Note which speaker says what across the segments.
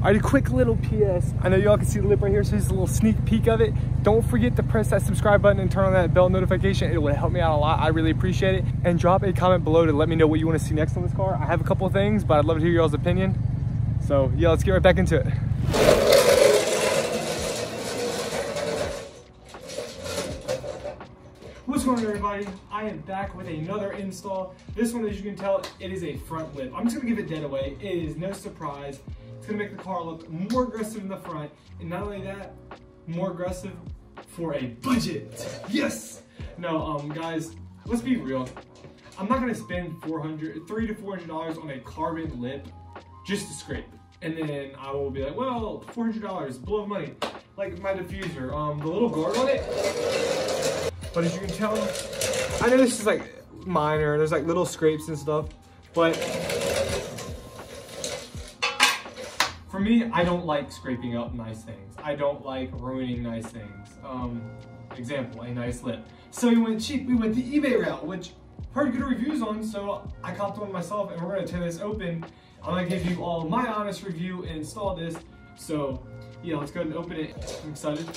Speaker 1: Alright, a quick little PS. I know y'all can see the lip right here, so this is a little sneak peek of it. Don't forget to press that subscribe button and turn on that bell notification. It would help me out a lot. I really appreciate it. And drop a comment below to let me know what you want to see next on this car. I have a couple of things, but I'd love to hear y'all's opinion. So yeah, let's get right back into it. What's going on, everybody? I am back with another install. This one, as you can tell, it is a front lip. I'm just gonna give it dead away. It is no surprise. It's gonna make the car look more aggressive in the front, and not only that, more aggressive for a budget. Yes! No, guys, let's be real. I'm not gonna spend $300 to $400 on a carbon lip just to scrape. And then I will be like, well, $400, blow money. Like my diffuser, the little guard on it. But as you can tell, I know this is like minor, there's like little scrapes and stuff, but for me, I don't like scraping up nice things. I don't like ruining nice things. Example, a nice lip. So we went cheap, we went the eBay route, which heard good reviews on, so I copped one myself, and we're gonna tear this open. I'm gonna give you all my honest review and install this. So yeah, let's go ahead and open it. I'm excited.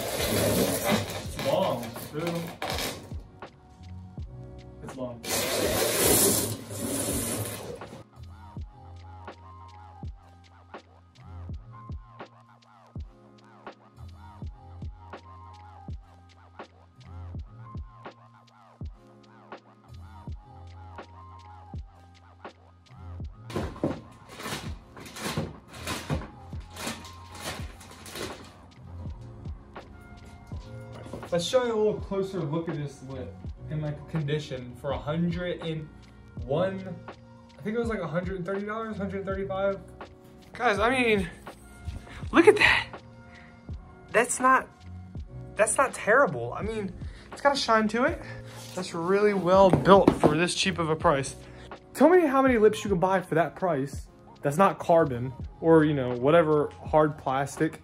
Speaker 1: It's long, too. It's long. Let's show you a little closer look at this lip in like condition for 101. I think it was like $130, 135. Guys, I mean, look at that. That's not terrible. I mean, it's got a shine to it. That's really well built for this cheap of a price. Tell me how many lips you can buy for that price. That's not carbon or, you know, whatever hard plastic.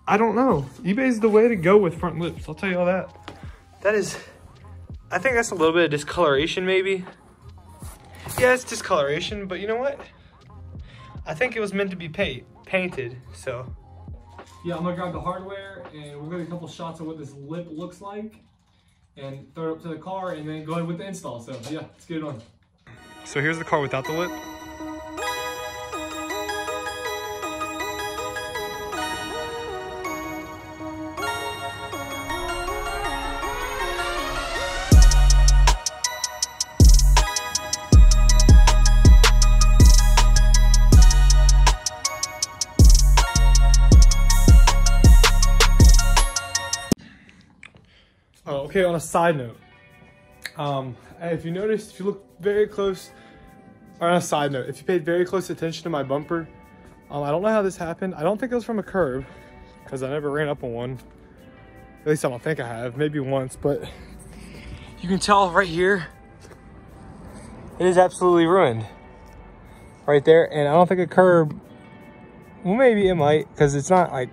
Speaker 1: I don't know. eBay's the way to go with front lips. I'll tell you all that. That is, I think that's a little bit of discoloration maybe. Yeah, it's discoloration, but you know what? I think it was meant to be painted, so. Yeah, I'm gonna grab the hardware and we'll get a couple shots of what this lip looks like and throw it up to the car and then go ahead with the install. So yeah, let's get it on. So here's the car without the lip. Oh, okay, on a side note, if you noticed, if you look very close, or on a side note, if you paid very close attention to my bumper, I don't know how this happened. I don't think it was from a curb, because I never ran up on one. At least I don't think I have, maybe once, but you can tell right here, it is absolutely ruined. Right there, and I don't think a curb, well maybe it might, because it's not like,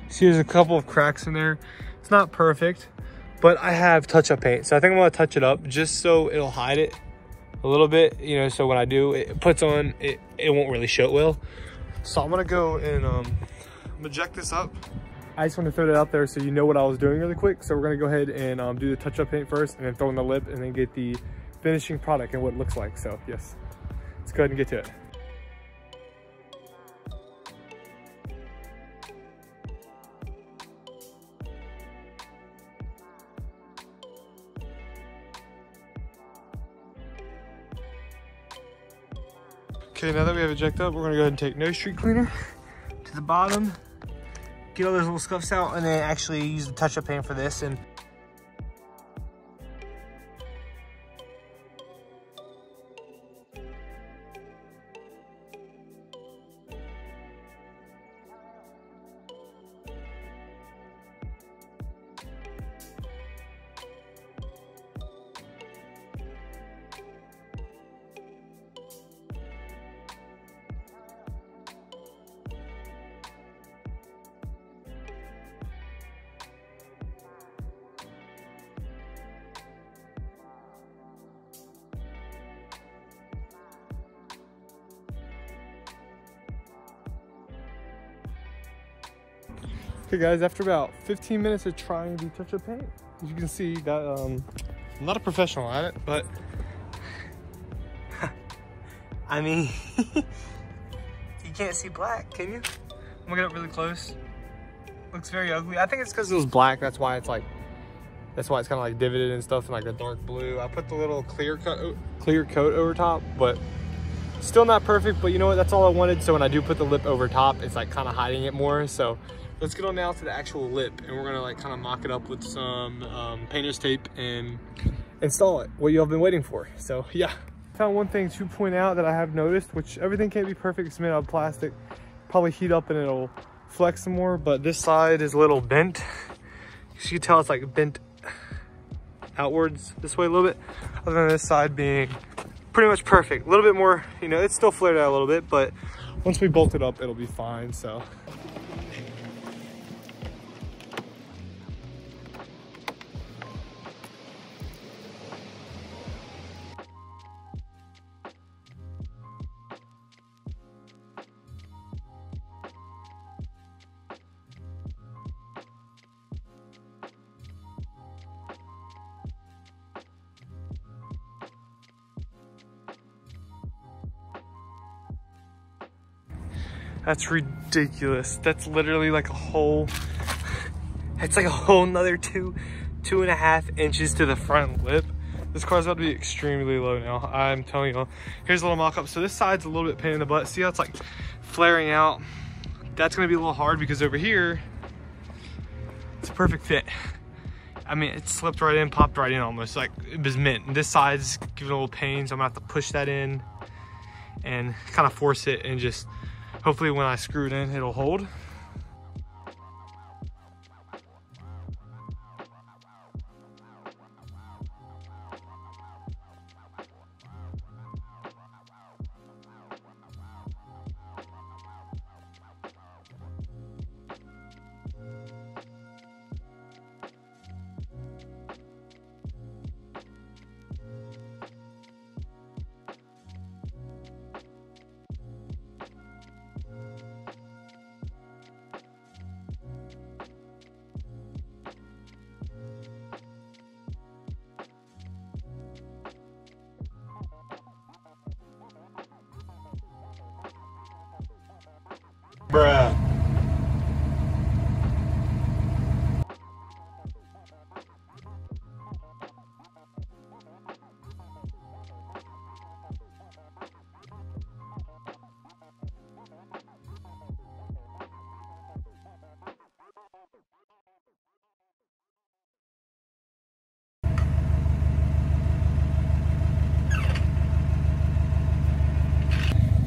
Speaker 1: see there's a couple of cracks in there. It's not perfect. But I have touch-up paint, so I think I'm gonna touch it up just so it'll hide it a little bit, you know, so when I do, it puts on, it won't really show it well. So I'm gonna go and I'm gonna jack this up. I just want to throw that out there so you know what I was doing really quick. So we're gonna go ahead and do the touch-up paint first and then throw in the lip and then get the finishing product and what it looks like. So yes, let's go ahead and get to it. Okay, now that we have it jacked up, we're gonna go ahead and take nose street cleaner to the bottom, get all those little scuffs out, and then actually use the touch-up paint for this. And Okay guys, after about 15 minutes of trying the touch-up paint, as you can see that I'm not a professional at it, but I mean, you can't see black, can you? I'm gonna get up really close. Looks very ugly. I think it's because it was black. That's why it's kind of like divoted and stuff, and like a dark blue. I put the little clear coat over top, but still not perfect. But you know what? That's all I wanted. So when I do put the lip over top, it's like kind of hiding it more. So let's get on now to the actual lip, and we're gonna like kind of mock it up with some painter's tape and install it. What you all been waiting for. So yeah. Found one thing to point out that I have noticed, which everything can't be perfect. It's made out of plastic. Probably heat up and it'll flex some more, but this side is a little bent. You can tell it's like bent outwards this way a little bit, other than this side being pretty much perfect. A little bit more, you know, it's still flared out a little bit, but once we bolt it up, it'll be fine. So that's ridiculous. That's literally like a whole, it's like a whole nother 2.5 inches to the front lip. This car's about to be extremely low now, I'm telling you. Here's a little mock-up. So this side's a little bit pain in the butt. See how it's like flaring out? That's gonna be a little hard because over here, it's a perfect fit. I mean, it slipped right in, popped right in almost, like it was mint. And this side's giving a little pain, so I'm gonna have to push that in and kind of force it, and just hopefully when I screw it in, it'll hold. Bruh.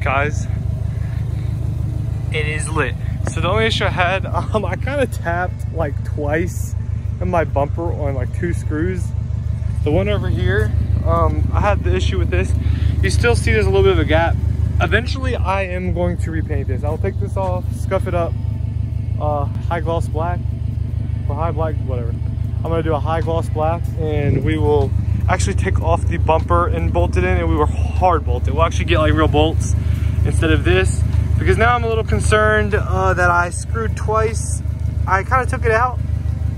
Speaker 1: Guys, it is lit. So the only issue I had, I kind of tapped like twice in my bumper on like 2 screws. The one over here, I had the issue with this. You still see there's a little bit of a gap. Eventually I am going to repaint this. I'll take this off, scuff it up, high gloss black or high black, whatever. I'm gonna do a high gloss black, and we will actually take off the bumper and bolt it in, and we will hard bolt it. We'll actually get like real bolts instead of this, because now I'm a little concerned that I screwed twice. I kind of took it out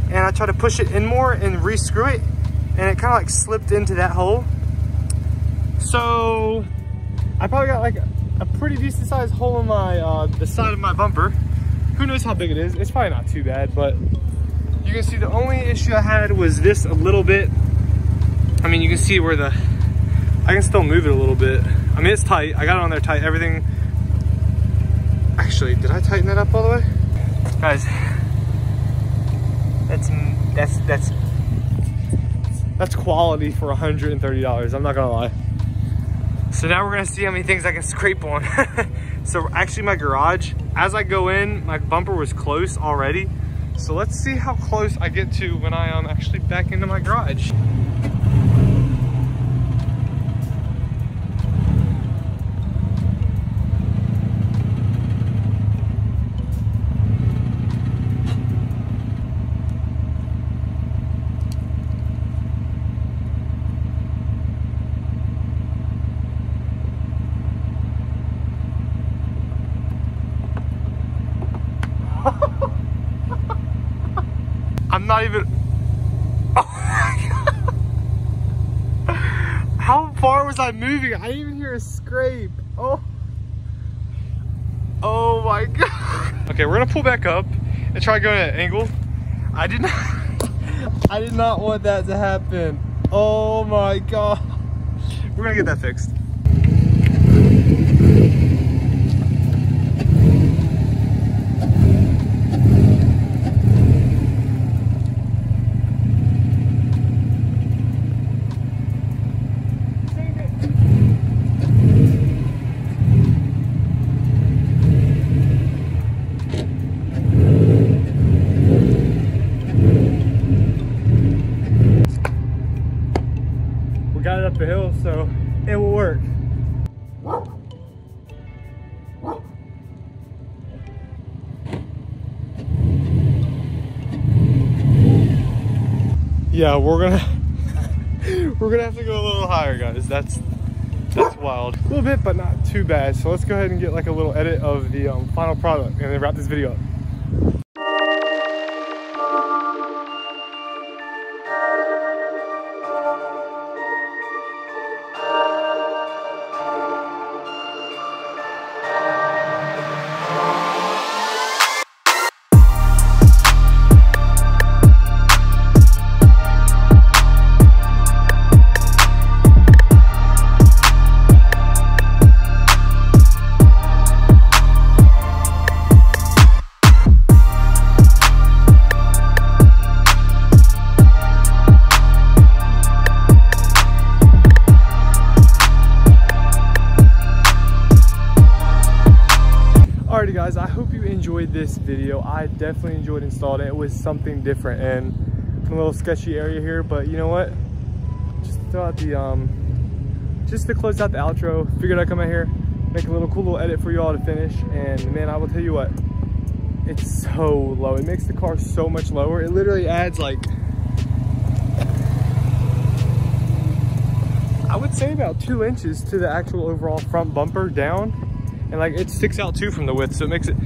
Speaker 1: and I tried to push it in more and re-screw it, and it kind of like slipped into that hole. So I probably got like a pretty decent sized hole in my the side of my bumper. Who knows how big it is? It's probably not too bad, but you can see the only issue I had was this a little bit. I mean, you can see where I can still move it a little bit. I mean, it's tight. I got it on there tight. Everything. Actually, did I tighten that up all the way? Guys, that's quality for $130. I'm not gonna lie. So now we're gonna see how many things I can scrape on. So actually my garage, as I go in, my bumper was close already. So let's see how close I get to when I actually back into my garage. I'm not even, oh my God. How far was I moving? I didn't even hear a scrape. Oh my God. Okay, we're gonna pull back up and try going at an angle. I did not want that to happen. Oh my God. We're gonna get that fixed. We got it up the hill, so it will work. Yeah, we're gonna have to go a little higher, guys. That's wild. A little bit, but not too bad. So let's go ahead and get like a little edit of the final product and then wrap this video up. Alrighty guys, I hope you enjoyed this video. I definitely enjoyed installing it. It was something different and a little sketchy area here, but you know what? Just throughout the just to close out the outro, figured I'd come out here, make a little cool little edit for you all to finish. And man, I will tell you what, it's so low. It makes the car so much lower. It literally adds like, I would say about 2 inches to the actual overall front bumper down. And like it sticks out too from the width, so it makes it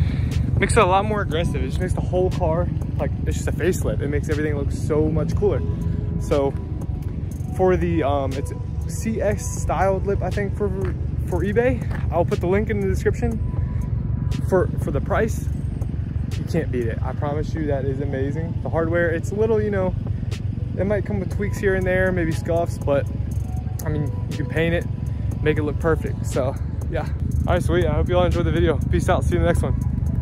Speaker 1: a lot more aggressive. It just makes the whole car like it's just a facelift. It makes everything look so much cooler. So for the it's CS styled lip, I think for eBay. I'll put the link in the description. For the price, you can't beat it. I promise you, that is amazing. The hardware, it's a little, you know, it might come with tweaks here and there, maybe scuffs, but I mean, you can paint it, make it look perfect. So yeah. All right, sweet. I hope you all enjoyed the video. Peace out. See you in the next one.